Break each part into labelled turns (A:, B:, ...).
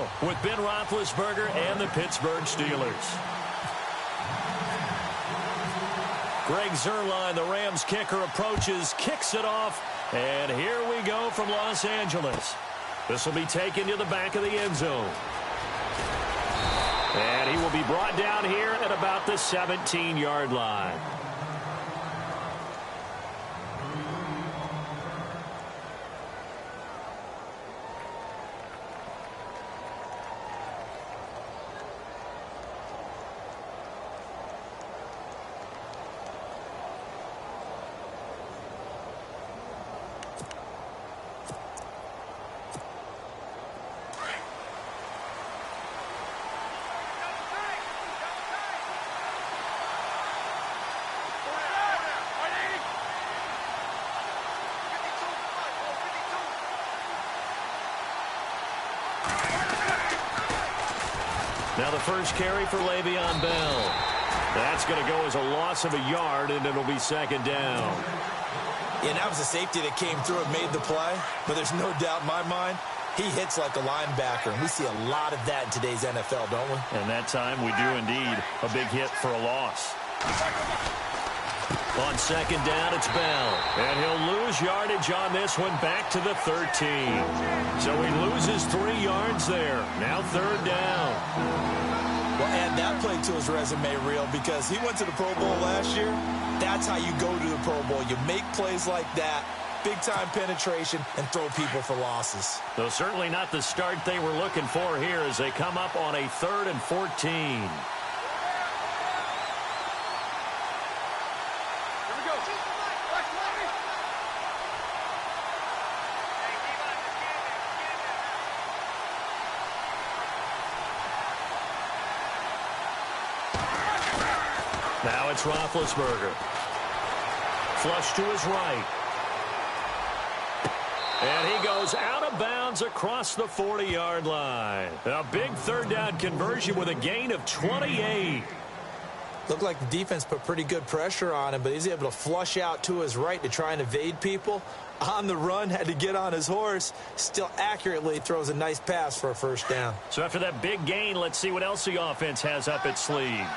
A: now with Ben Roethlisberger and the Pittsburgh Steelers. Greg Zuerlein, the Rams kicker, approaches, kicks it off, and here we go from Los Angeles. This will be taken to the back of the end zone. And he will be brought down here at about the 17-yard line. Now the first carry for Le'Veon Bell. That's going to go as a loss of a yard, and it'll be second down.
B: Yeah, that was a safety that came through and made the play, but there's no doubt in my mind, he hits like a linebacker, and we see a lot of that in today's NFL, don't we?
A: And that time we do indeed. A big hit for a loss. On second down, it's Bell. And he'll lose yardage on this one back to the 13. So he loses 3 yards there. Now third down.
B: Well, add that play to his resume reel because he went to the Pro Bowl last year. That's how you go to the Pro Bowl. You make plays like that, big-time penetration, and throw people for losses.
A: Though certainly not the start they were looking for here as they come up on a 3rd and 14. Now it's Roethlisberger. Flush to his right. And he goes out of bounds across the 40-yard line. A big third down conversion with a gain of 28.
B: Looked like the defense put pretty good pressure on him, but he's able to flush out to his right to try and evade people. On the run, had to get on his horse. Still accurately throws a nice pass for a first down.
A: So after that big gain, let's see what else the offense has up its sleeve.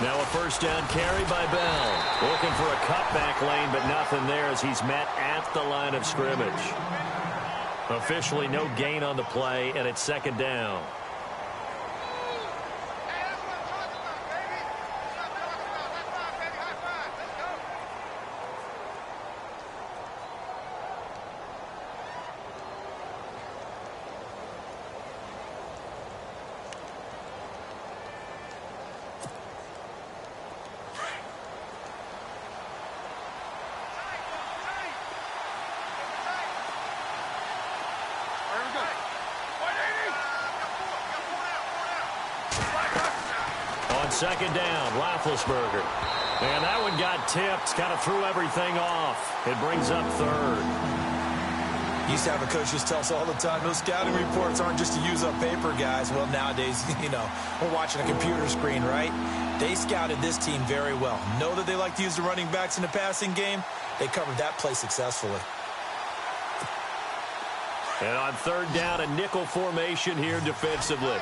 A: Now a first down carry by Bell. Looking for a cutback lane, but nothing there as he's met at the line of scrimmage. Officially no gain on the play, and it's second down. Second down, Roethlisberger. And that one got tipped, kind of threw everything off. It brings up third.
B: Used to have a coach just tell us all the time, those scouting reports aren't just to use up paper, guys. Well, nowadays, we're watching a computer screen, right? They scouted this team very well. Know that they like to use the running backs in the passing game. They covered that play successfully.
A: And on third down, a nickel formation here defensively.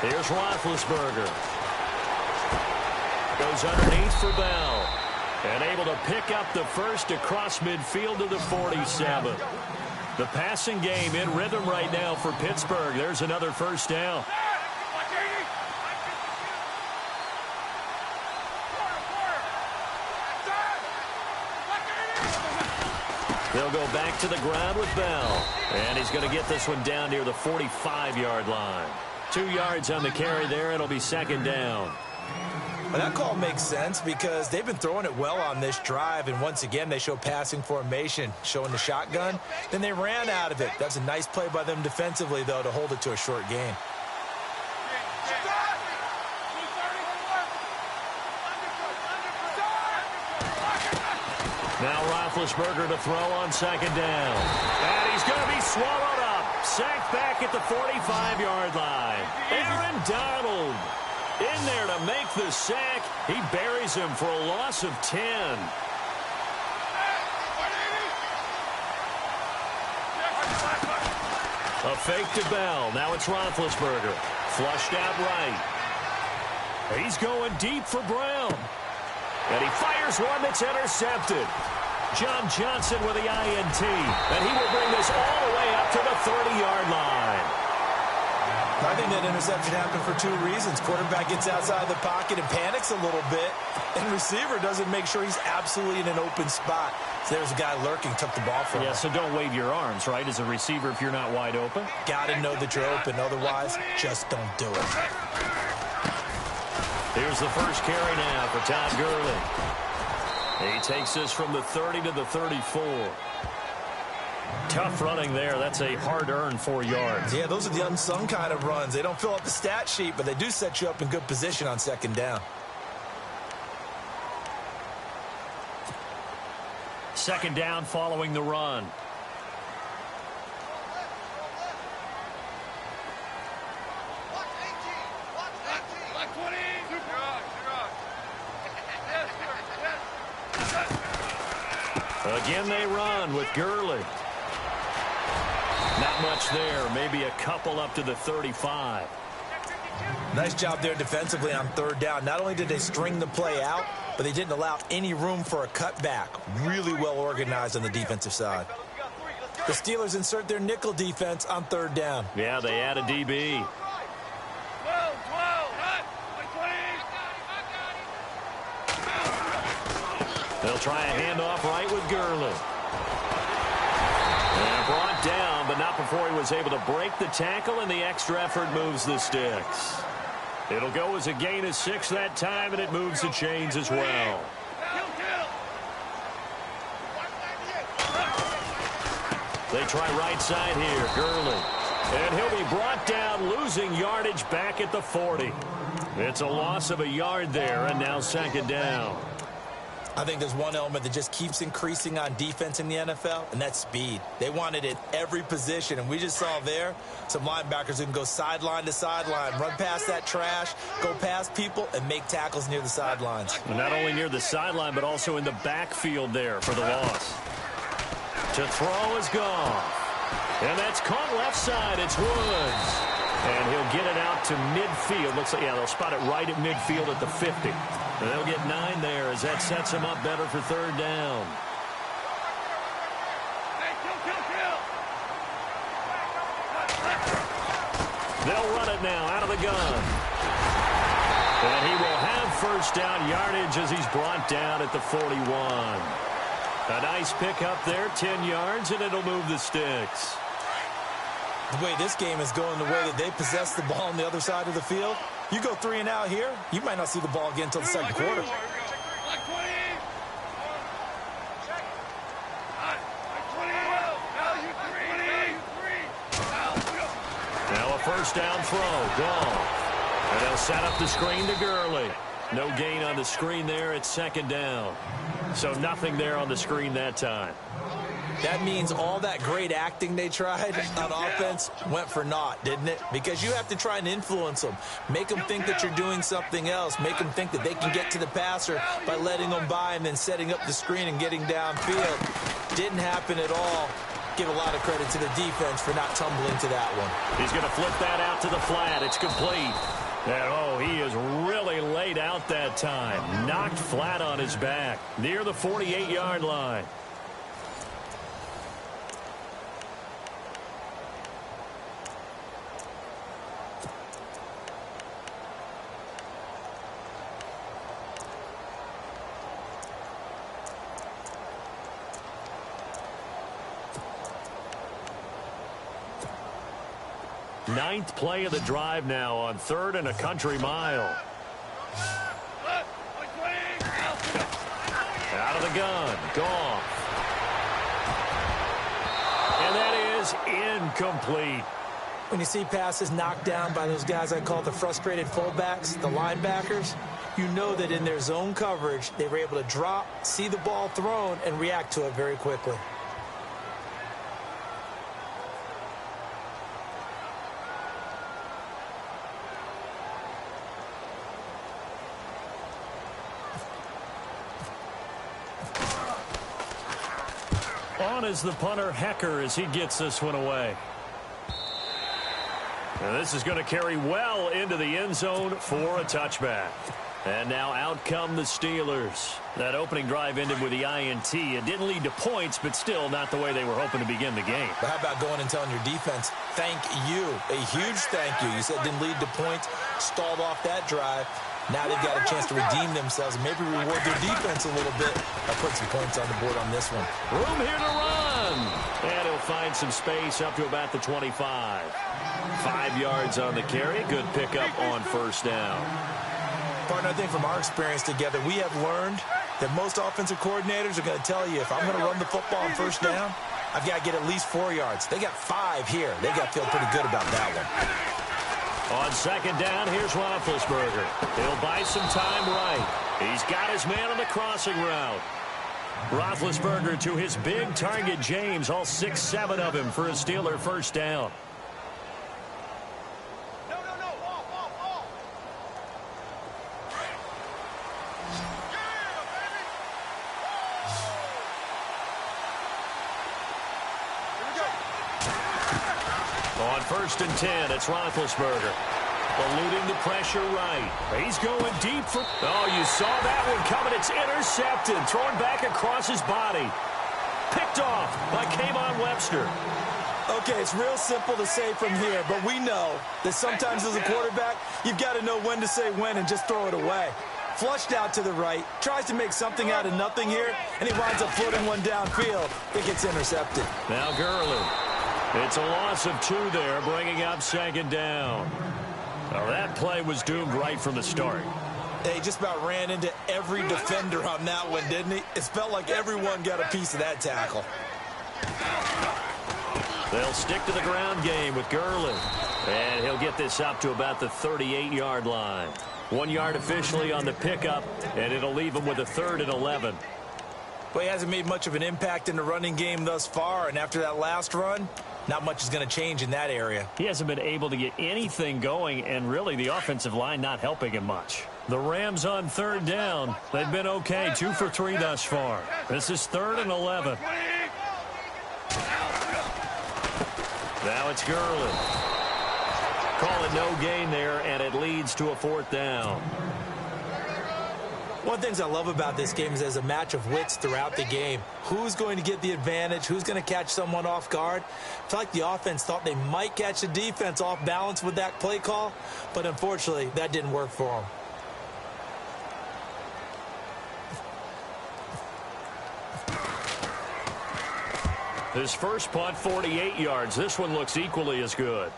A: Here's Roethlisberger. Goes underneath for Bell. And able to pick up the first across midfield to the 47. The passing game in rhythm right now for Pittsburgh. There's another first down. They'll go back to the ground with Bell. And he's going to get this one down near the 45-yard line. 2 yards on the carry there. It'll be second down.
B: Well, that call makes sense because they've been throwing it well on this drive, and once again they show passing formation, showing the shotgun. Then they ran out of it. That's a nice play by them defensively, though, to hold it to a short gain.
A: Now Roethlisberger to throw on second down. And he's going to be swallowed up. Sacked back at the 45-yard line. Aaron Donald in there to make the sack. He buries him for a loss of 10. A fake to Bell. Now it's Roethlisberger. Flushed out right. He's going deep for Brown. And he fires one that's intercepted. John Johnson with the INT. And he will bring this all the way up to the 30-yard line.
B: I think that interception happened for two reasons. Quarterback gets outside the pocket and panics a little bit. And receiver doesn't make sure he's absolutely in an open spot. So there's a guy lurking, took the ball from him.
A: Yeah, so don't wave your arms, right, as a receiver if you're not wide open.
B: Got to know that you're open. Otherwise, just don't do it.
A: Here's the first carry now for Todd Gurley. He takes this from the 30 to the 34. Tough running there. That's a hard-earned 4 yards.
B: Yeah, those are the unsung kind of runs. They don't fill up the stat sheet, but they do set you up in good position on second down.
A: Second down following the run. Again they run with Gurley. Not much there. Maybe a couple up to the 35.
B: Nice job there defensively on third down. Not only did they string the play out, but they didn't allow any room for a cutback. Really well organized on the defensive side. The Steelers insert their nickel defense on third down.
A: Yeah, they add a DB. They'll try a handoff right with Gurley. And brought down, but not before he was able to break the tackle, and the extra effort moves the sticks. It'll go as a gain of 6 that time, and it moves the chains as well. They try right side here, Gurley. And he'll be brought down, losing yardage back at the 40. It's a loss of a yard there, and now second down.
B: I think there's one element that just keeps increasing on defense in the NFL, and that's speed. They want it at every position, and we just saw there some linebackers who can go sideline to sideline, run past that trash, go past people, and make tackles near the sidelines.
A: And not only near the sideline, but also in the backfield there for the loss. To throw is gone. And that's caught left side. It's Woods. And he'll get it out to midfield. Looks like, yeah, they'll spot it right at midfield at the 50. And they'll get 9 there as that sets him up better for third down. They'll run it now out of the gun. And he will have first down yardage as he's brought down at the 41. A nice pickup there, 10 yards, and it'll move the sticks.
B: The way this game is going, the way that they possess the ball on the other side of the field, you go 3 and out here, you might not see the ball again until the second quarter.
A: Now a first down throw, gone. And they'll set up the screen to Gurley. No gain on the screen there. It's second down. So nothing there on the screen that time.
B: That means all that great acting they tried on offense went for naught, didn't it? Because you have to try and influence them. Make them think that you're doing something else. Make them think that they can get to the passer by letting them by and then setting up the screen and getting downfield. Didn't happen at all. Give a lot of credit to the defense for not tumbling to that one.
A: He's going to flip that out to the flat. It's complete. And, oh, he is really laid out that time. Knocked flat on his back near the 48-yard line. Ninth play of the drive now on 3rd and a country mile. Out of the gun. Goff. And that is incomplete.
B: When you see passes knocked down by those guys I call the frustrated fullbacks, the linebackers, you know that in their zone coverage, they were able to drop, see the ball thrown, and react to it very quickly.
A: On is the punter, Hecker, as he gets this one away. And this is going to carry well into the end zone for a touchback. And now out come the Steelers. That opening drive ended with the INT. It didn't lead to points, but still not the way they were hoping to begin the game.
B: But how about going and telling your defense, thank you, a huge thank you. You said it didn't lead to points, stalled off that drive. Now they've got a chance to redeem themselves and maybe reward their defense a little bit by putting some points on the board on this one.
A: Room here to run. And he'll find some space up to about the 25. 5 yards on the carry. Good pickup on first down.
B: Partner, I think from our experience together, we have learned that most offensive coordinators are going to tell you, if I'm going to run the football on first down, I've got to get at least 4 yards. They got 5 here. They got to feel pretty good about that one.
A: On second down, here's Roethlisberger. He'll buy some time right. He's got his man on the crossing route. Roethlisberger to his big target, James, all 6-7 of him for a Steeler first down. On first and 10, it's Roethlisberger. Eluding the pressure right. He's going deep for... Oh, you saw that one coming. It's intercepted. Thrown back across his body. Picked off by Kayvon Webster.
B: Okay, it's real simple to say from here, but we know that sometimes as a quarterback, you've got to know when to say when and just throw it away. Flushed out to the right, tries to make something out of nothing here, and he winds up floating one downfield. It gets intercepted.
A: Now Gurley. It's a loss of 2 there, bringing up second down. Well, that play was doomed right from the start.
B: He just about ran into every defender on that one, didn't he? It felt like everyone got a piece of that tackle.
A: They'll stick to the ground game with Gurley. And he'll get this up to about the 38-yard line. 1 yard officially on the pickup, and it'll leave him with a 3rd and 11.
B: Well, he hasn't made much of an impact in the running game thus far, and after that last run, not much is going to change in that area.
A: He hasn't been able to get anything going, and really the offensive line not helping him much. The Rams on third down. They've been okay, 2 for 3 thus far. This is 3rd and 11. Now it's Gurley. Call it no gain there, and it leads to a 4th down.
B: One of the things I love about this game is there's a match of wits throughout the game. Who's going to get the advantage? Who's going to catch someone off guard? I feel like the offense thought they might catch the defense off balance with that play call, but unfortunately, that didn't work for them.
A: His first punt, 48 yards. This one looks equally as good.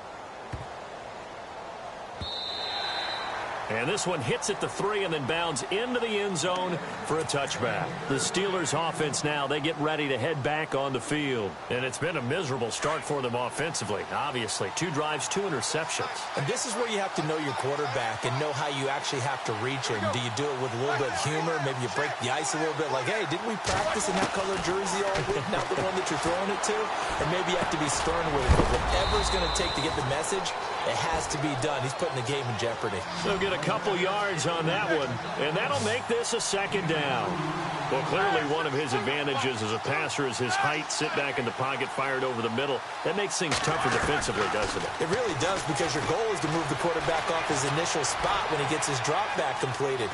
A: And this one hits at the 3 and then bounds into the end zone for a touchback. The Steelers offense now, they get ready to head back on the field. And it's been a miserable start for them offensively, obviously. 2 drives, 2 interceptions.
B: And this is where you have to know your quarterback and know how you actually have to reach him. Do you do it with a little bit of humor? Maybe you break the ice a little bit like, hey, didn't we practice in that color jersey all week? Not the one that you're throwing it to? Or maybe you have to be stern with it. But whatever it's going to take to get the message, it has to be done. He's putting the game in jeopardy.
A: They'll get a couple yards on that one, and that'll make this a 2nd down. Well, clearly one of his advantages as a passer is his height, sit back in the pocket, fired over the middle. That makes things tougher defensively, doesn't it?
B: It really does, because your goal is to move the quarterback off his initial spot when he gets his drop back completed.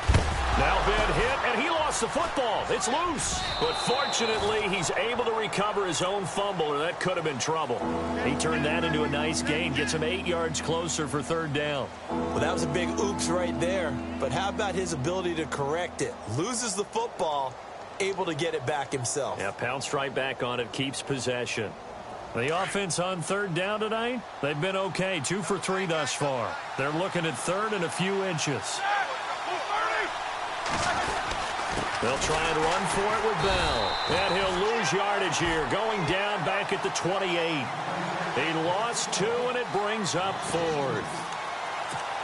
A: Now Ben hit, and he lost the football. It's loose. But fortunately, he's able to recover his own fumble, or that could have been trouble. He turned that into a nice gain, gets him 8 yards closer for 3rd down.
B: Well, that was a big oops right there. But how about his ability to correct it? Loses the football, able to get it back himself.
A: Yeah, pounced right back on it, keeps possession. The offense on 3rd down tonight, they've been okay, 2 for 3 thus far. They're looking at 3rd and a few inches. They'll try and run for it with Bell. And he'll lose yardage here, going down back at the 28. He lost 2, and it brings up 4th.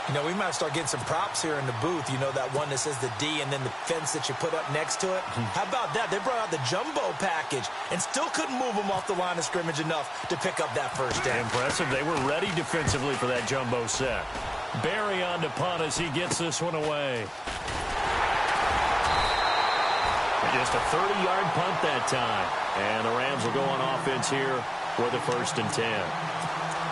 B: You know, we might start getting some props here in the booth. You know, that one that says the D and then the fence that you put up next to it. How about that? They brought out the jumbo package and still couldn't move them off the line of scrimmage enough to pick up that first down.
A: Impressive. They were ready defensively for that jumbo set. Barry on to punt as he gets this one away. Just a 30-yard punt that time. And the Rams will go on offense here with a 1st and 10.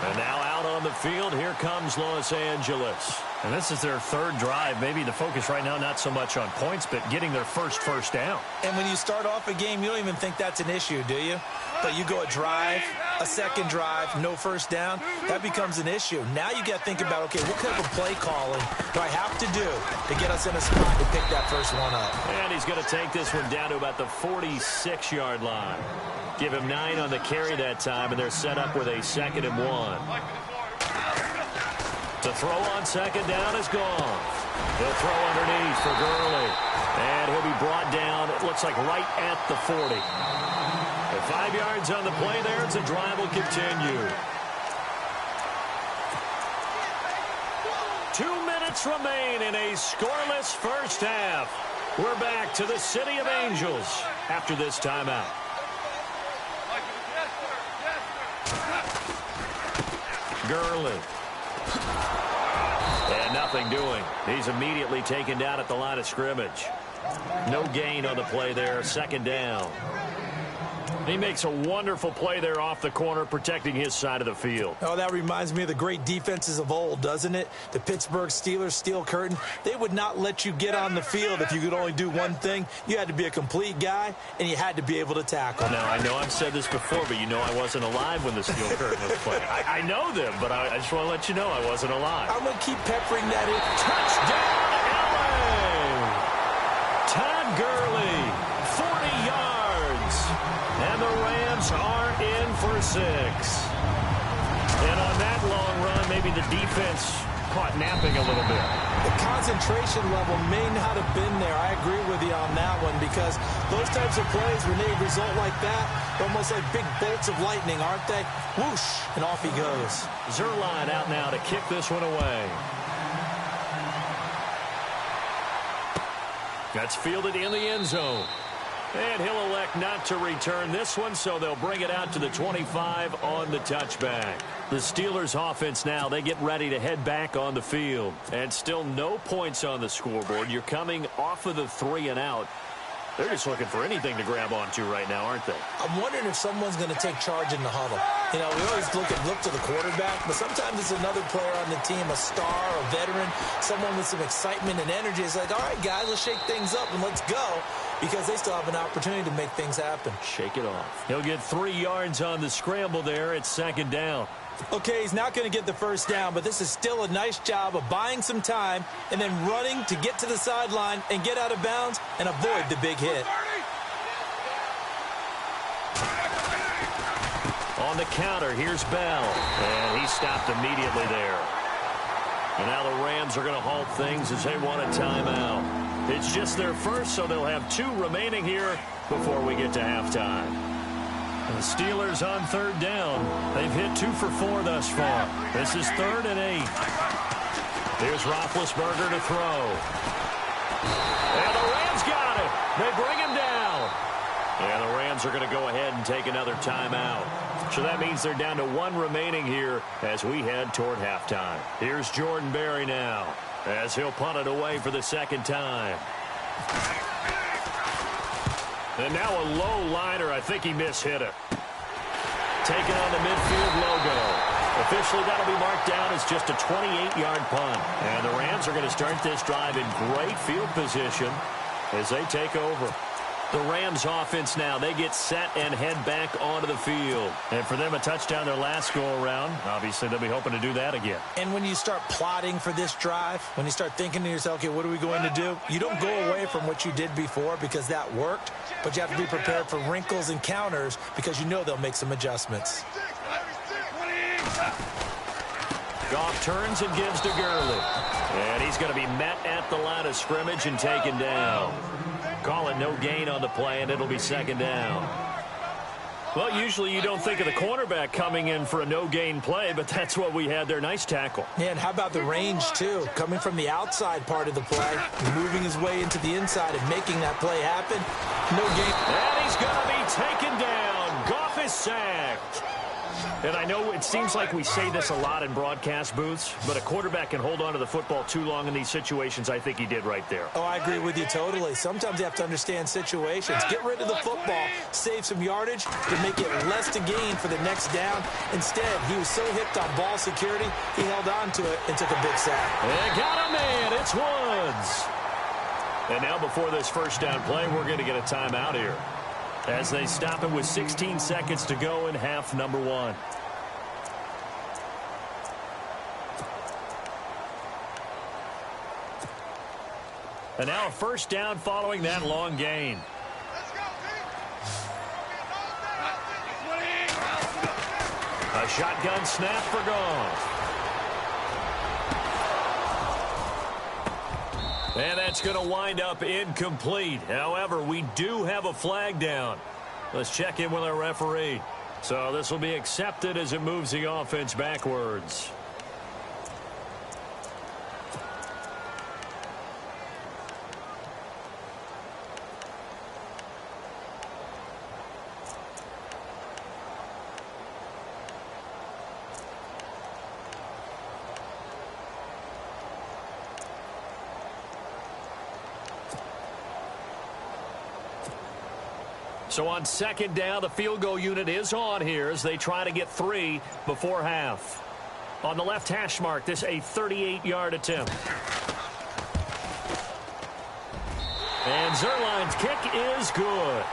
A: And now out on the field, here comes Los Angeles. And this is their 3rd drive. Maybe the focus right now not so much on points, but getting their first down.
B: And when you start off a game, you don't even think that's an issue, do you? But you go a drive, a second drive, no first down, that becomes an issue. Now you got to think about, okay, what kind of play calling do I have to do to get us in a spot to pick that first one up?
A: And he's going to take this one down to about the 46-yard line. Give him 9 on the carry that time, and they're set up with a 2nd and 1. To throw on 2nd down is gone. He'll throw underneath for Gurley. And he'll be brought down, it looks like right at the 40. And 5 yards on the play there, the drive will continue. 2 minutes remain in a scoreless first half. We're back to the City of Angels after this timeout. Gurley. And nothing doing. He's immediately taken down at the line of scrimmage. No gain on the play there. 2nd down. He makes a wonderful play there off the corner, protecting his side of the field.
B: Oh, that reminds me of the great defenses of old, doesn't it? The Pittsburgh Steelers steel curtain. They would not let you get on the field if you could only do one thing. You had to be a complete guy, and you had to be able to tackle.
A: Now, I know I've said this before, but you know I wasn't alive when the steel curtain was playing. I know them, but I just want to let you know I wasn't alive.
B: I'm going to keep peppering that in.
A: Touchdown, LA! Todd Gurley, 40 yards. And the Rams are in for 6. And on that long run, maybe the defense caught napping a little bit.
B: The concentration level may not have been there. I agree with you on that one because those types of plays, when they result like that, they're almost like big bolts of lightning, aren't they? Whoosh, and off he goes.
A: Zerline out now to kick this one away. That's fielded in the end zone. And he'll elect not to return this one, so they'll bring it out to the 25 on the touchback. The Steelers offense now, they get ready to head back on the field. And still no points on the scoreboard. You're coming off of the 3 and out. They're just looking for anything to grab onto right now, aren't they?
B: I'm wondering if someone's going to take charge in the huddle. You know, we always look to the quarterback, but sometimes it's another player on the team, a star, a veteran, someone with some excitement and energy. It's like, all right, guys, let's shake things up and let's go, because they still have an opportunity to make things happen.
A: Shake it off. He'll get 3 yards on the scramble there. It's 2nd down.
B: Okay, he's not going to get the first down, but this is still a nice job of buying some time and then running to get to the sideline and get out of bounds and avoid the big hit.
A: On the counter, here's Bell. And he stopped immediately there. And now the Rams are going to halt things as they want a timeout. It's just their first, so they'll have 2 remaining here before we get to halftime. The Steelers on 3rd down. They've hit 2 for 4 thus far. This is 3rd and 8. Here's Roethlisberger to throw. And the Rams got it. They bring him down. And the Rams are going to go ahead and take another timeout. So that means they're down to 1 remaining here as we head toward halftime. Here's Jordan Berry now as he'll punt it away for the 2nd time. And now a low liner. I think he mishit it. Taking on the midfield logo. Officially, that'll be marked down as just a 28-yard punt. And the Rams are going to start this drive in great field position as they take over. The Rams offense now, they get set and head back onto the field. And for them, a touchdown their last go-around. Obviously, they'll be hoping to do that again.
B: And when you start plotting for this drive, when you start thinking to yourself, okay, what are we going to do? You don't go away from what you did before because that worked, but you have to be prepared for wrinkles and counters because you know they'll make some adjustments.
A: Goff turns and gives to Gurley. And he's going to be met at the line of scrimmage and taken down. Call it no gain on the play, and it'll be 2nd down. Well, usually you don't think of the cornerback coming in for a no-gain play, but that's what we had there. Nice tackle.
B: Yeah, and how about the range, too? Coming from the outside part of the play, moving his way into the inside and making that play happen. No gain.
A: And he's going to be taken down. Goff is sacked. And I know it seems like we say this a lot in broadcast booths, but a quarterback can hold on to the football too long in these situations. I think he did right there.
B: Oh, I agree with you totally. Sometimes you have to understand situations. Get rid of the football, save some yardage to make it less to gain for the next down. Instead, he was so hipped on ball security, he held on to it and took a big sack.
A: They got a man. It's Woods. And now before this first down play, we're going to get a timeout here, as they stop it with 16 seconds to go in half number 1. And now a first down following that long gain. A shotgun snap for Goff. And that's going to wind up incomplete. However, we do have a flag down. Let's check in with our referee. So this will be accepted as it moves the offense backwards. So on second down, the field goal unit is on here as they try to get 3 before half. On the left hash mark, this a 38-yard attempt. And Zerline's kick is good.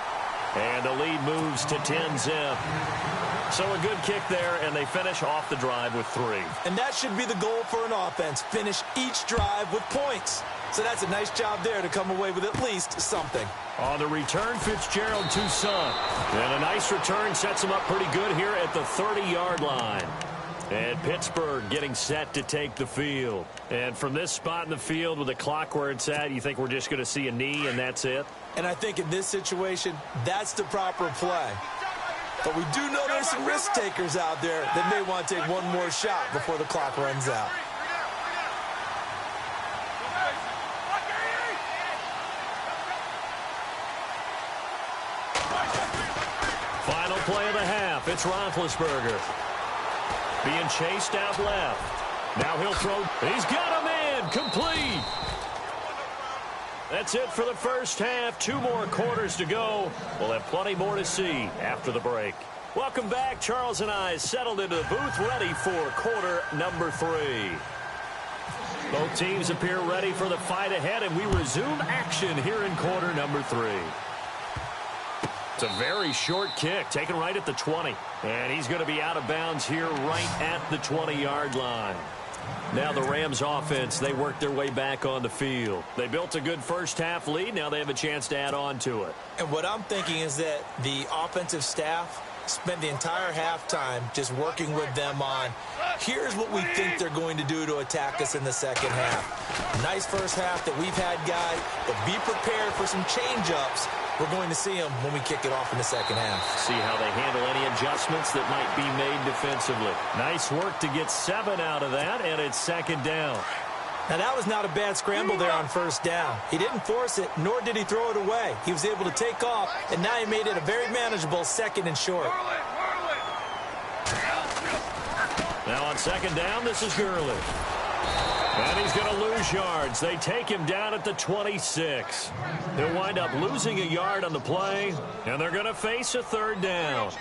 A: And the lead moves to 10-zip. So a good kick there, and they finish off the drive with 3.
B: And that should be the goal for an offense. Finish each drive with points. So that's a nice job there to come away with at least something.
A: On the return, Fitzgerald to Son. And a nice return sets him up pretty good here at the 30-yard line. And Pittsburgh getting set to take the field. And from this spot in the field with the clock where it's at, you think we're just going to see a knee and that's it?
B: And I think in this situation, that's the proper play. But we do know there's some risk takers out there that may want to take one more shot before the clock runs out.
A: Final play of the half. It's Roethlisberger being chased out left. Now he'll throw. He's got a man. Complete. That's it for the first half. 2 more quarters to go. We'll have plenty more to see after the break. Welcome back. Charles and I settled into the booth, ready for quarter number 3. Both teams appear ready for the fight ahead, and we resume action here in quarter number 3. It's a very short kick, taken right at the 20. And he's going to be out of bounds here right at the 20-yard line. Now the Rams offense, they work their way back on the field. They built a good first half lead. Now they have a chance to add on to it.
B: And what I'm thinking is that the offensive staff spent the entire halftime just working with them on, here's what we think they're going to do to attack us in the second half. Nice first half that we've had, guys, but be prepared for some change-ups. We're going to see them when we kick it off in the second half.
A: See how they handle any adjustments that might be made defensively. Nice work to get 7 out of that, and it's second down.
B: Now, that was not a bad scramble there on first down. He didn't force it, nor did he throw it away. He was able to take off, and now he made it a very manageable second and short.
A: Now on second down, this is Gurley. And he's going to lose yards. They take him down at the 26. He'll wind up losing a yard on the play, and they're going to face a third down.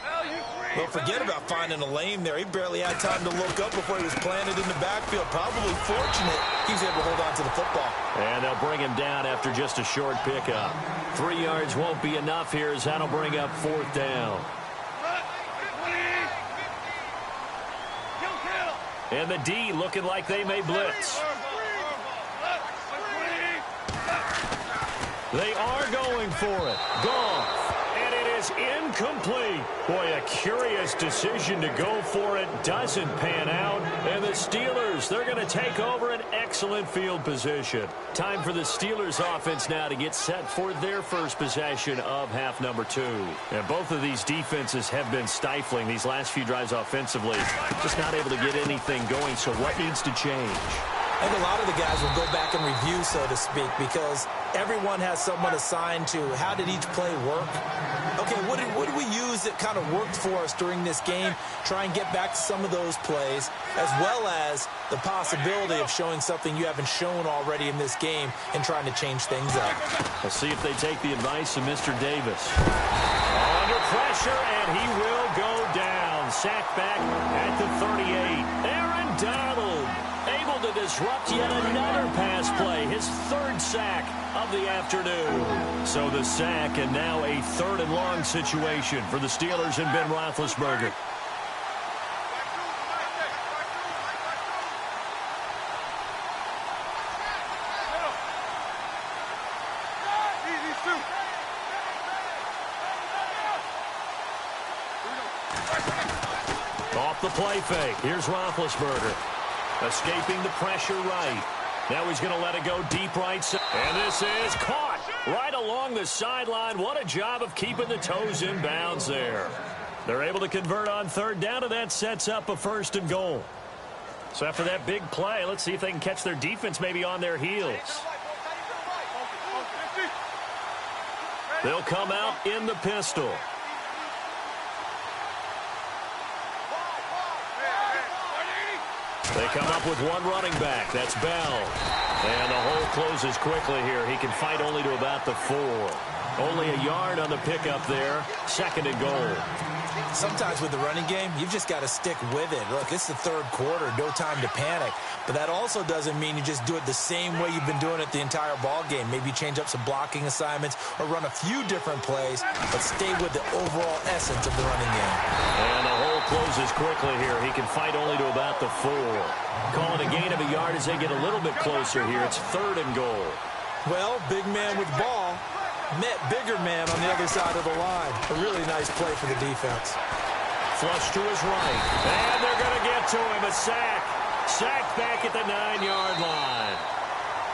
B: Well, forget about finding a lane there. He barely had time to look up before he was planted in the backfield. Probably fortunate he was able to hold on to the football.
A: And they'll bring him down after just a short pickup. 3 yards won't be enough here as that'll bring up fourth down. And the D looking like they may blitz. They are going for it. Goff. And it is incomplete. Boy, a curious decision to go for it. Doesn't pan out. And the Steelers, they're going to take over an excellent field position. Time for the Steelers offense now to get set for their first possession of half number 2. And both of these defenses have been stifling these last few drives offensively. Just not able to get anything going. So what needs to change?
B: I think a lot of the guys will go back and review, so to speak, because everyone has someone assigned to how did each play work. Okay, what did we use that kind of worked for us during this game? Try and get back to some of those plays, as well as the possibility of showing something you haven't shown already in this game and trying to change things up.
A: We'll see if they take the advice of Mr. Davis. Under pressure, and he will go down. Sacked back at the 38. Aaron Donald able to disrupt yet another pass play. His 3rd sack of the afternoon. So the sack, and now a 3rd and long situation for the Steelers and Ben Roethlisberger. Off the play fake. Here's Roethlisberger. Escaping the pressure right. Now he's going to let it go deep right side. And this is caught right along the sideline. What a job of keeping the toes in bounds there. They're able to convert on 3rd down, and that sets up a 1st and goal. So after that big play, let's see if they can catch their defense maybe on their heels. They'll come out in the pistol. They come up with one running back. That's Bell. And the hole closes quickly here. He can fight only to about the 4. Only a yard on the pickup there. 2nd and goal.
B: Sometimes with the running game, you've just got to stick with it. Look, it's the 3rd quarter. No time to panic. But that also doesn't mean you just do it the same way you've been doing it the entire ball game. Maybe change up some blocking assignments or run a few different plays, but stay with the overall essence of the running game.
A: And the hole closes quickly here. He can fight only to about the 4. Calling a gain of a yard as they get a little bit closer here. It's 3rd and goal.
B: Well, big man with ball met bigger man on the other side of the line. A really nice play for the defense.
A: Flush to his right. And they're going to get to him. A sack. Sacked back at the 9-yard line.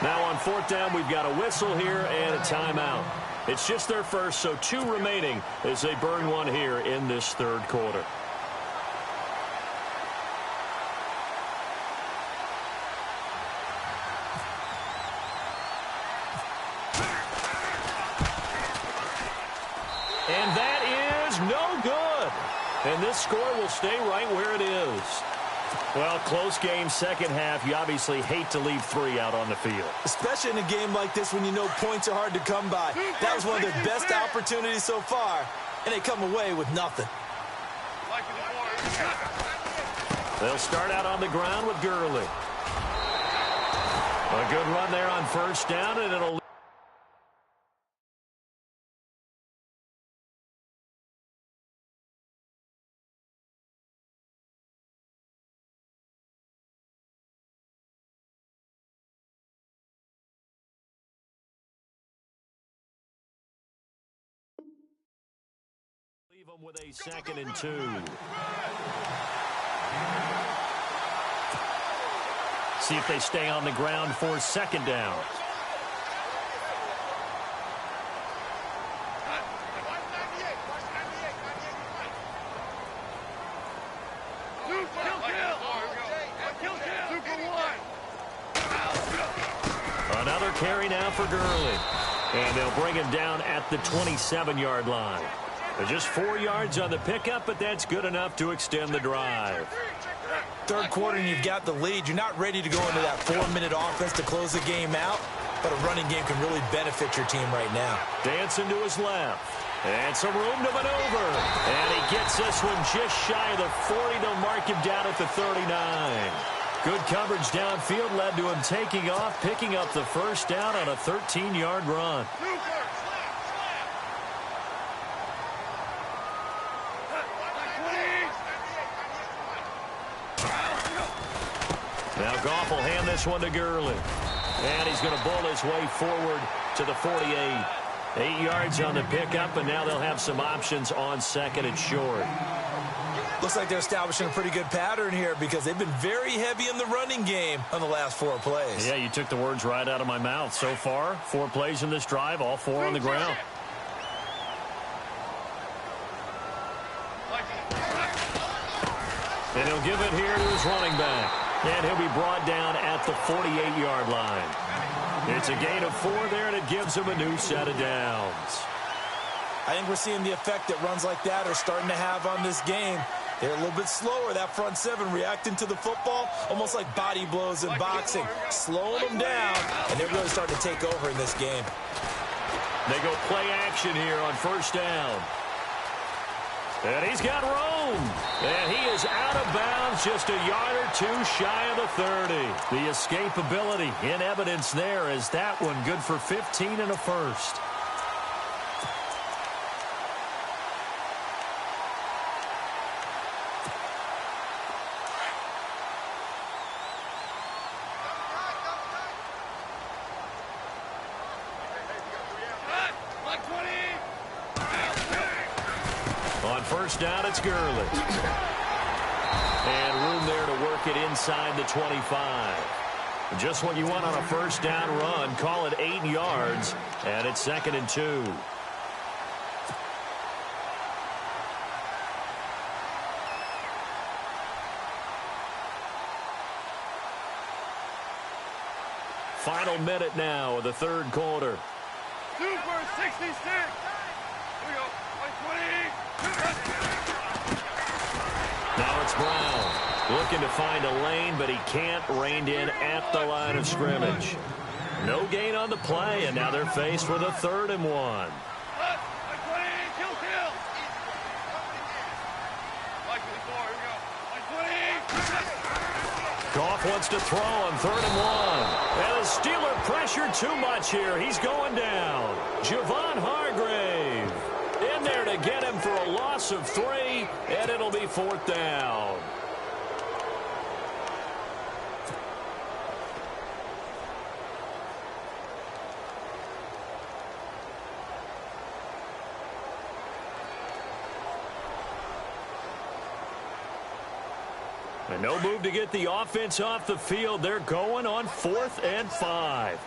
A: Now on 4th down, we've got a whistle here and a timeout. It's just their first, so 2 remaining as they burn one here in this 3rd quarter. And that is no good. And this score will stay right where it is. Well, close game, 2nd half. You obviously hate to leave 3 out on the field.
B: Especially in a game like this when you know points are hard to come by. That was one of their best opportunities so far, and they come away with nothing.
A: They'll start out on the ground with Gurley. A good run there on 1st down, and it'll... leave them with a 2nd and 2. See if they stay on the ground for 2nd down. Another carry now for Gurley. And they'll bring him down at the 27-yard line. They're just 4 yards on the pickup, but that's good enough to extend the drive.
B: 3rd quarter and you've got the lead. You're not ready to go into that 4-minute offense to close the game out, but a running game can really benefit your team right now.
A: Dancing to his left. And some room to maneuver. And he gets this one just shy of the 40. They'll mark him down at the 39. Good coverage downfield led to him taking off, picking up the 1st down on a 13-yard run. Now Goff will hand this one to Gurley. And he's going to bowl his way forward to the 48. 8 yards on the pickup, and now they'll have some options on second and short.
B: Looks like they're establishing a pretty good pattern here because they've been very heavy in the running game on the last 4 plays.
A: Yeah, you took the words right out of my mouth. So far, 4 plays in this drive, all 4 on the ground. And he'll give it here to his running back. And he'll be brought down at the 48-yard line. It's a gain of 4 there, and it gives him a new set of downs.
B: I think we're seeing the effect that runs like that are starting to have on this game. They're a little bit slower, that front 7, reacting to the football, almost like body blows in boxing, slowing them down, and they're really starting to take over in this game.
A: They go play action here on first down. And he's got room. And he is out of bounds, just a yard or 2 shy of the 30. The escapability in evidence there as that one good for 15 and a first. On first down, it's Gurley. And room there to work it inside the 25. Just what you want on a first down run. Call it 8 yards, and it's second and 2. Final minute now of the third quarter.
C: Super 66. Here we go. 20.
A: Now it's Brown looking to find a lane, but he can't. Reined in at the line of scrimmage. No gain on the play, and now they're faced with a 3rd and 1. Goff wants to throw on 3rd and 1. And the Steeler pressure too much here. He's going down. Javon Hargrave in there to get him for a loss of 3, and it'll be 4th down. And no move to get the offense off the field. They're going on 4th and 5.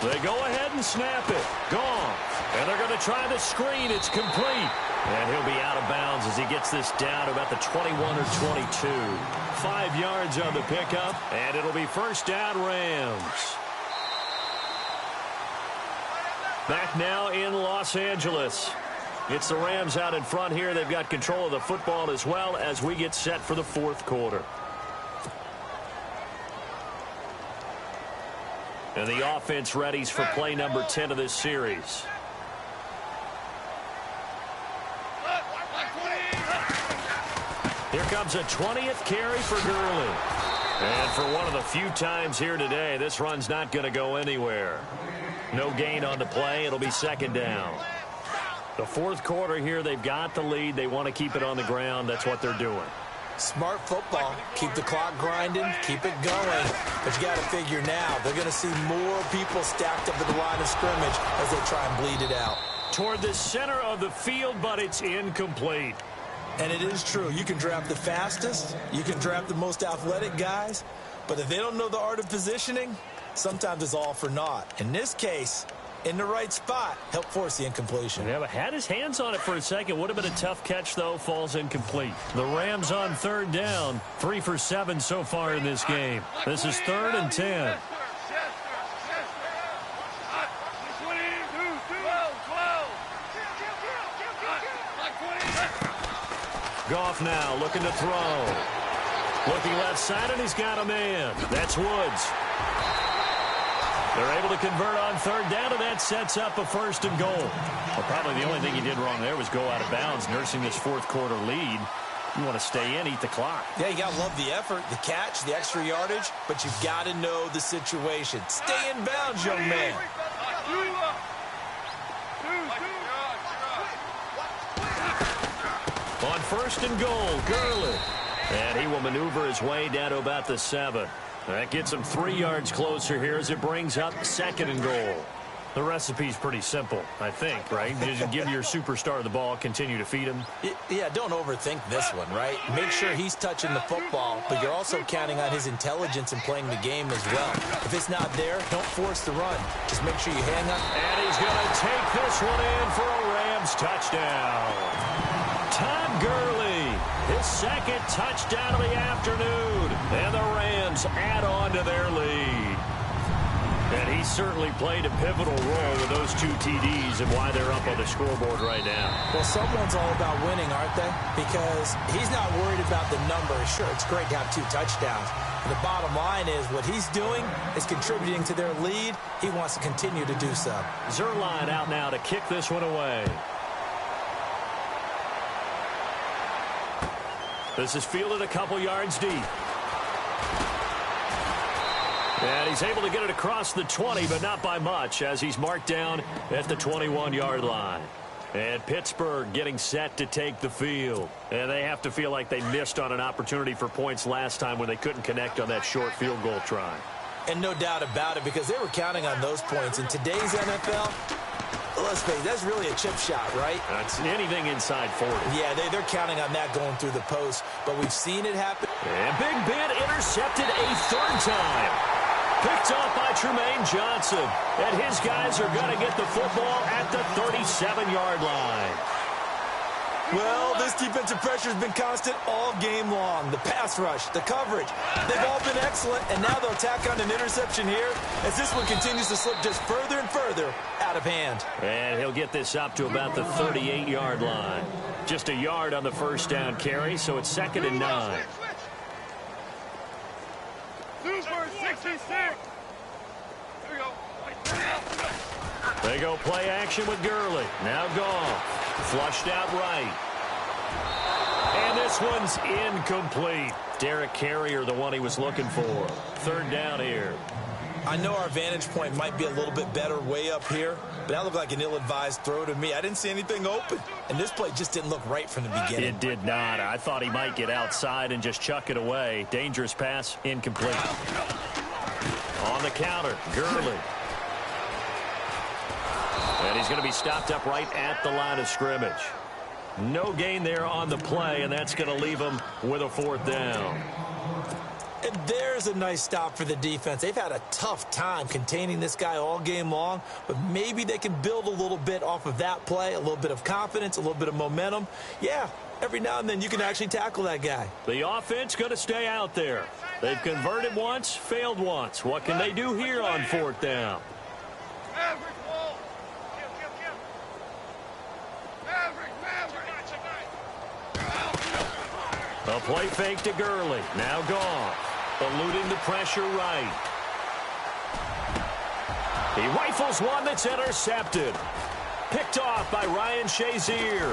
A: They go ahead and snap it. Gone. And they're going to try the screen. It's complete. And he'll be out of bounds as he gets this down to about the 21 or 22. 5 yards on the pickup, and it'll be first down Rams. Back now in Los Angeles. It's the Rams out in front here. They've got control of the football as well as we get set for the 4th quarter. And the offense readies for play number 10 of this series. Here comes a 20th carry for Gurley. And for one of the few times here today, this run's not going to go anywhere. No gain on the play. It'll be second down. The 4th quarter here, they've got the lead. They want to keep it on the ground. That's what they're doing.
B: Smart football. Keep the clock grinding. Keep it going. But you got to figure now, they're going to see more people stacked up at the line of scrimmage as they try and bleed it out.
A: Toward the center of the field, but it's incomplete.
B: And it is true. You can draft the fastest. You can draft the most athletic guys. But if they don't know the art of positioning, sometimes it's all for naught. In this case, in the right spot, help force the incompletion.
A: Yeah, but had his hands on it for a second. Would have been a tough catch, though. Falls incomplete. The Rams on 3rd down. 3 for 7 so far in this game. This is 3rd and 10. Goff now looking to throw. Looking left side, and he's got a man. That's Woods. They're able to convert on 3rd down, and that sets up a 1st and goal. Well, probably the only thing he did wrong there was go out of bounds, nursing this 4th quarter lead. You want to stay in, eat the clock.
B: Yeah, you got to love the effort, the catch, the extra yardage, but you've got to know the situation. Stay in bounds, young man. On 1st and goal, Gurley. And he will maneuver his way down to about the 7.
A: That gets him 3 yards closer here as it brings up 2nd and goal. The recipe's pretty simple, I think, right? Just give your superstar the ball, continue to feed him.
B: Yeah, don't overthink this one, right? Make sure he's touching the football, but you're also counting on his intelligence in playing the game as well. If it's not there, don't force the run. Just make sure you hang up.
A: And he's going to take this one in for a Rams touchdown. Todd Gurley, his 2nd touchdown of the afternoon. And the Rams add on to their lead. And he certainly played a pivotal role with those 2 TDs and why they're up on the scoreboard right now.
B: Well, someone's all about winning, aren't they? Because he's not worried about the numbers. Sure, it's great to have 2 touchdowns. But the bottom line is what he's doing is contributing to their lead. He wants to continue to do so.
A: Zerline out now to kick this one away. This is fielded a couple yards deep. And he's able to get it across the 20, but not by much, as he's marked down at the 21-yard line. And Pittsburgh getting set to take the field. And they have to feel like they missed on an opportunity for points last time when they couldn't connect on that short field goal try.
B: And no doubt about it, because they were counting on those points. In today's NFL, let's face it, that's really a chip shot, right?
A: That's anything inside 40.
B: Yeah, they're counting on that going through the post. But we've seen it happen.
A: And Big Ben intercepted a 3rd time. Picked off by Tremaine Johnson. And his guys are going to get the football at the 37-yard line.
B: Well, this defensive pressure has been constant all game long. The pass rush, the coverage, they've all been excellent. And now they'll tack on an interception here as this one continues to slip just further and further out of hand. And
A: he'll get this up to about the 38-yard line. Just a yard on the 1st down carry, so it's 2nd and 9.
C: Super 66. Here we go.
A: They go play action with Gurley. Now Goff. Flushed out right. And this one's incomplete. Derek Carrier, the one he was looking for. 3rd down here.
B: I know our vantage point might be a little bit better way up here, but that looked like an ill-advised throw to me. I didn't see anything open, and this play just didn't look right from the beginning.
A: It did not. I thought he might get outside and just chuck it away. Dangerous pass, incomplete. On the counter, Gurley. And he's going to be stopped up right at the line of scrimmage. No gain there on the play, and that's going to leave him with a 4th down.
B: And there's a nice stop for the defense. They've had a tough time containing this guy all game long, but maybe they can build a little bit off of that play, a little bit of confidence, a little bit of momentum. Yeah, every now and then you can actually tackle that guy.
A: The offense going to stay out there. They've converted once, failed once. What can they do here on 4th down? A play fake to Gurley. Now Goff. Eluding the pressure right. He rifles one that's intercepted. Picked off by Ryan Shazier.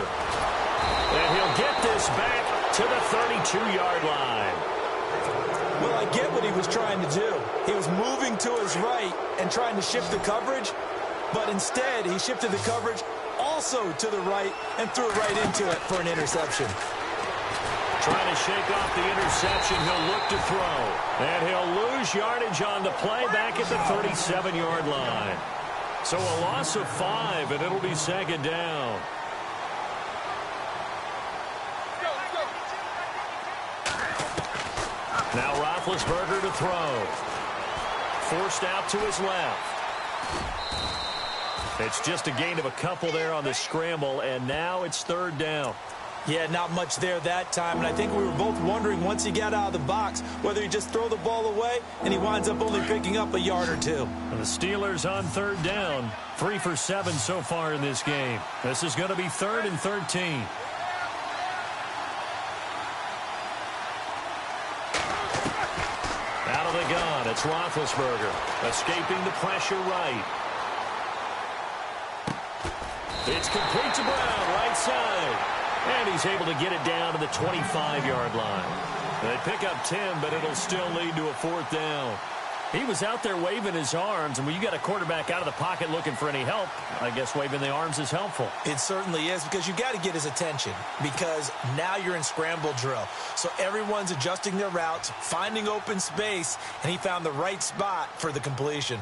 A: And he'll get this back to the 32-yard line.
B: Well, I get what he was trying to do. He was moving to his right and trying to shift the coverage, but instead he shifted the coverage also to the right and threw it right into it for an interception.
A: Trying to shake off the interception. He'll look to throw. And he'll lose yardage on the play back at the 37-yard line. So a loss of 5, and it'll be 2nd down. Now Roethlisberger to throw. Forced out to his left. It's just a gain of a couple there on the scramble, and now it's 3rd down.
B: Yeah, not much there that time, and I think we were both wondering once he got out of the box whether he just throw the ball away, and he winds up only picking up a yard or 2.
A: And the Steelers on 3rd down, 3 for 7 so far in this game. This is going to be 3rd and 13. Out of the gun, it's Roethlisberger, escaping the pressure right. It's complete to Brown, right side. And he's able to get it down to the 25-yard line. They pick up 10, but it'll still lead to a 4th down. He was out there waving his arms, and when you got a quarterback out of the pocket looking for any help, I guess waving the arms is helpful.
B: It certainly is, because you got to get his attention, because now you're in scramble drill. So everyone's adjusting their routes, finding open space, and he found the right spot for the completion.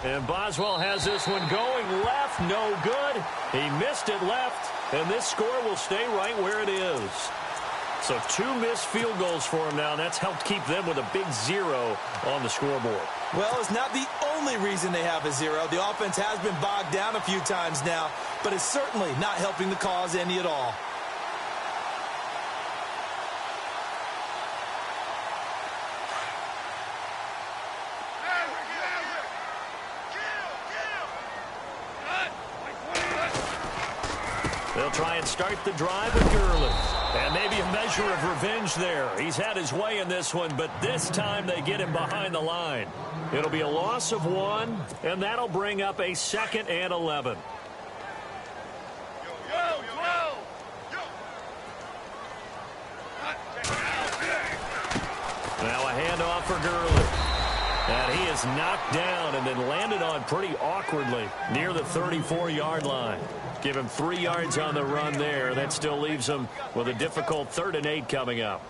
A: And Boswell has this one going left, no good. He missed it left, and this score will stay right where it is. So 2 missed field goals for him now. That's helped keep them with a big 0 on the scoreboard.
B: Well, it's not the only reason they have a 0. The offense has been bogged down a few times now, but it's certainly not helping the cause any at all.
A: They'll try and start the drive with Gurley. And maybe a measure of revenge there. He's had his way in this one, but this time they get him behind the line. It'll be a loss of 1, and that'll bring up a 2nd and 11. Now a handoff for Gurley. And he is knocked down and then landed on pretty awkwardly near the 34-yard line. Give him 3 yards on the run there. That still leaves him with a difficult 3rd and 8 coming up.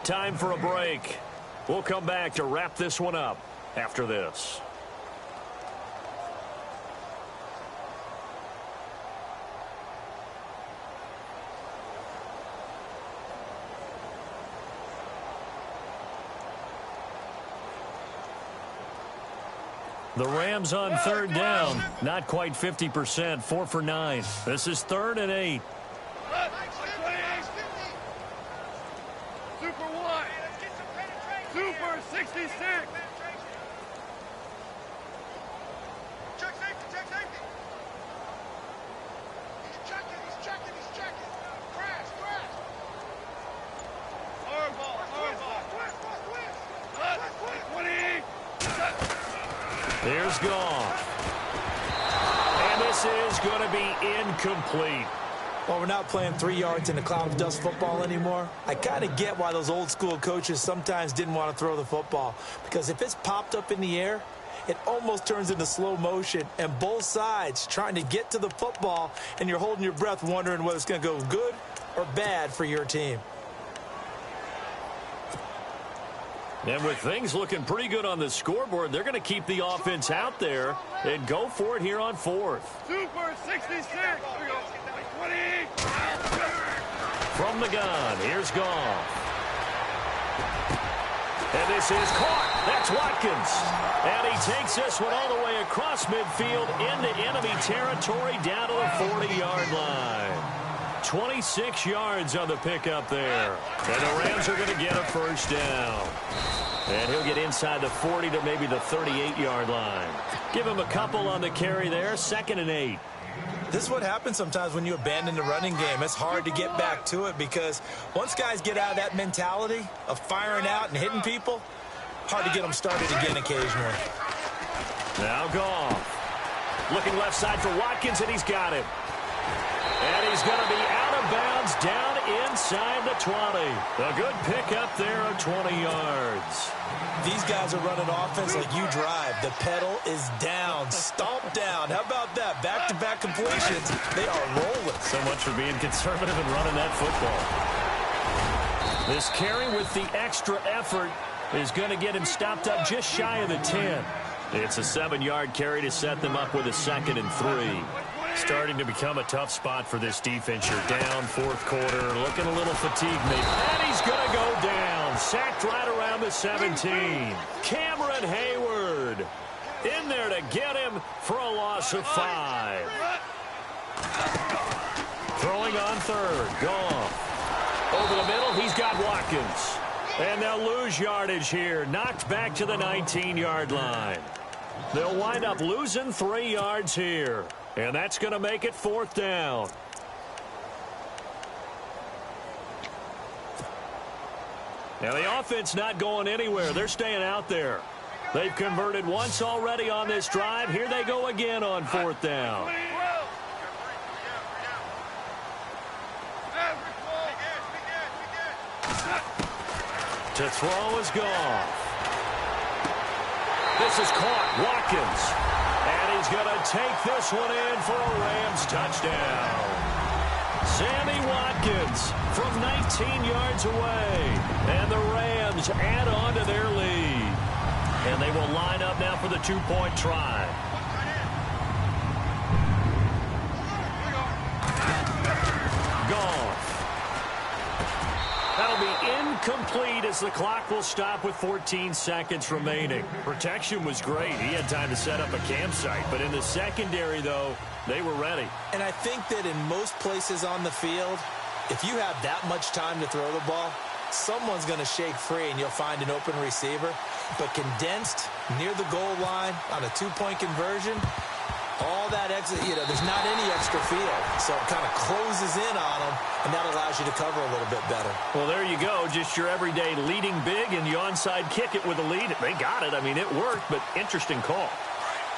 A: Time for a break. We'll come back to wrap this one up after this. The Rams on 3rd down. Not quite 50%. 4 for 9. This is 3rd and 8.
C: Super 1. Super 66. Check safety. He's checking. Crash. Hardball. 20.
A: There's Goff. And this is going to be incomplete.
B: Well, we're not playing 3 yards in a cloud of dust football anymore. I kind of get why those old school coaches sometimes didn't want to throw the football, because if it's popped up in the air, it almost turns into slow motion, and both sides trying to get to the football, and you're holding your breath wondering whether it's going to go good or bad for your team.
A: And with things looking pretty good on the scoreboard, they're going to keep the offense out there and go for it here on 4th.
C: Super 66. Here we go. 20.
A: From the gun, here's Goff. And this is caught. That's Watkins. And he takes this one all the way across midfield into enemy territory down to the 40-yard line. 26 yards on the pickup there. And the Rams are going to get a 1st down. And he'll get inside the 40 to maybe the 38-yard line. Give him a couple on the carry there. 2nd and 8.
B: This is what happens sometimes when you abandon the running game. It's hard to get back to it, because once guys get out of that mentality of firing out and hitting people, hard to get them started again occasionally.
A: Now Goff. Looking left side for Watkins, and he's got him. And he's going to be out of bounds down inside the 20. A good pickup there of 20 yards.
B: These guys are running offense like you drive. The pedal is down, stomp down. How about that? Back-to-back completions. They are rolling.
A: So much for being conservative and running that football. This carry with the extra effort is going to get him stopped up just shy of the 10. It's a 7-yard carry to set them up with a 2nd and 3. Starting to become a tough spot for this defense. You're down 4th quarter, looking a little fatigued maybe. And he's going to go down. Sacked right around the 17. Cameron Hayward in there to get him for a loss of 5. Throwing on 3rd. Goff. Over the middle, he's got Watkins. And they'll lose yardage here. Knocked back to the 19-yard line. They'll wind up losing 3 yards here. And that's going to make it 4th down. Now the offense not going anywhere. They're staying out there. They've converted once already on this drive. Here they go again on 4th down. To throw is Goff. This is caught. Watkins. And he's going to take this one in for a Rams touchdown. Sammy Watkins from 19 yards away. And the Rams add on to their lead. And they will line up now for the 2-point try. Goff. That'll be incomplete as the clock will stop with 14 seconds remaining. Protection was great. He had time to set up a campsite. But in the secondary, though, they were ready.
B: And I think that in most places on the field, if you have that much time to throw the ball, someone's going to shake free and you'll find an open receiver. But condensed near the goal line on a 2-point conversion, all that exit, there's not any extra field. So it kind of closes in on them, and that allows you to cover a little bit better.
A: Well, there you go. Just your everyday leading big, and you onside kick it with a lead. They got it. I mean, it worked, but interesting call.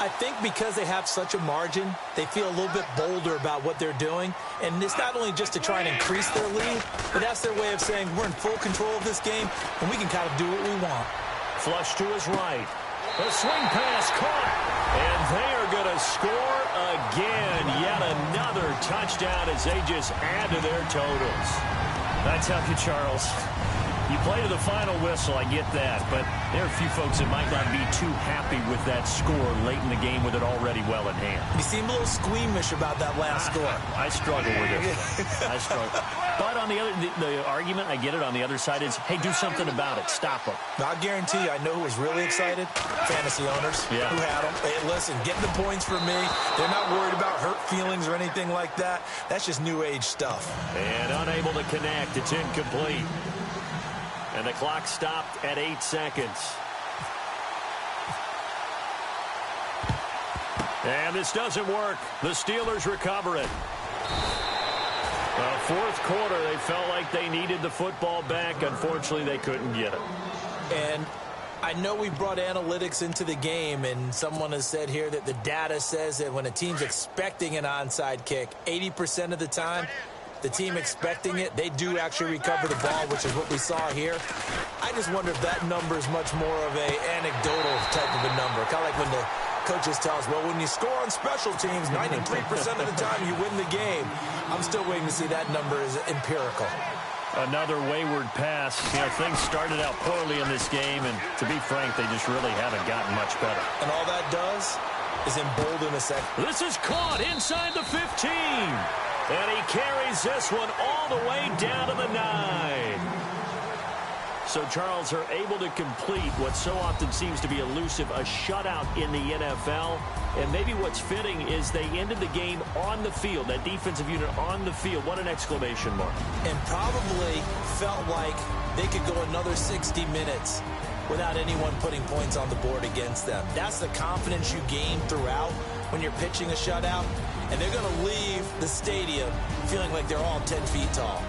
B: I think because they have such a margin, they feel a little bit bolder about what they're doing. And it's not only just to try and increase their lead, but that's their way of saying we're in full control of this game, and we can kind of do what we want.
A: Flush to his right. A swing pass caught. And they are going to score again. Yet another touchdown as they just add to their totals. I tell you, Charles, you play to the final whistle, I get that. But there are a few folks that might not be too happy with that score late in the game with it already well in hand.
B: You seem a little squeamish about that last score.
A: I struggle with it. I struggle. But on the argument, I get it, on the other side is, hey, do something about it. Stop them.
B: I'll guarantee you, I know who was really excited. Fantasy owners who had them. Hey, listen, getting the points for me. They're not worried about hurt feelings or anything like that. That's just new age stuff.
A: And unable to connect. It's incomplete. And the clock stopped at 8 seconds. And this doesn't work. The Steelers recover it. Fourth quarter, they felt like they needed the football back. Unfortunately, they couldn't get it.
B: And I know we brought analytics into the game, and someone has said here that the data says that when a team's expecting an onside kick, 80% of the time, the team expecting it, they do actually recover the ball, which is what we saw here. I just wonder if that number is much more of a anecdotal type of a number. Kind of like when the coaches tell us, well, when you score on special teams, 93% of the time you win the game. I'm still waiting to see that number is empirical.
A: Another wayward pass. Things started out poorly in this game, and to be frank, they just really haven't gotten much better.
B: And all that does is embolden a second.
A: This is caught inside the 15. And he carries this one all the way down to the 9. So, Charles, are able to complete what so often seems to be elusive, a shutout in the NFL. And maybe what's fitting is they ended the game on the field, that defensive unit on the field. What an exclamation mark.
B: And probably felt like they could go another 60 minutes without anyone putting points on the board against them. That's the confidence you gain throughout when you're pitching a shutout. And they're going to leave the stadium feeling like they're all 10 feet tall.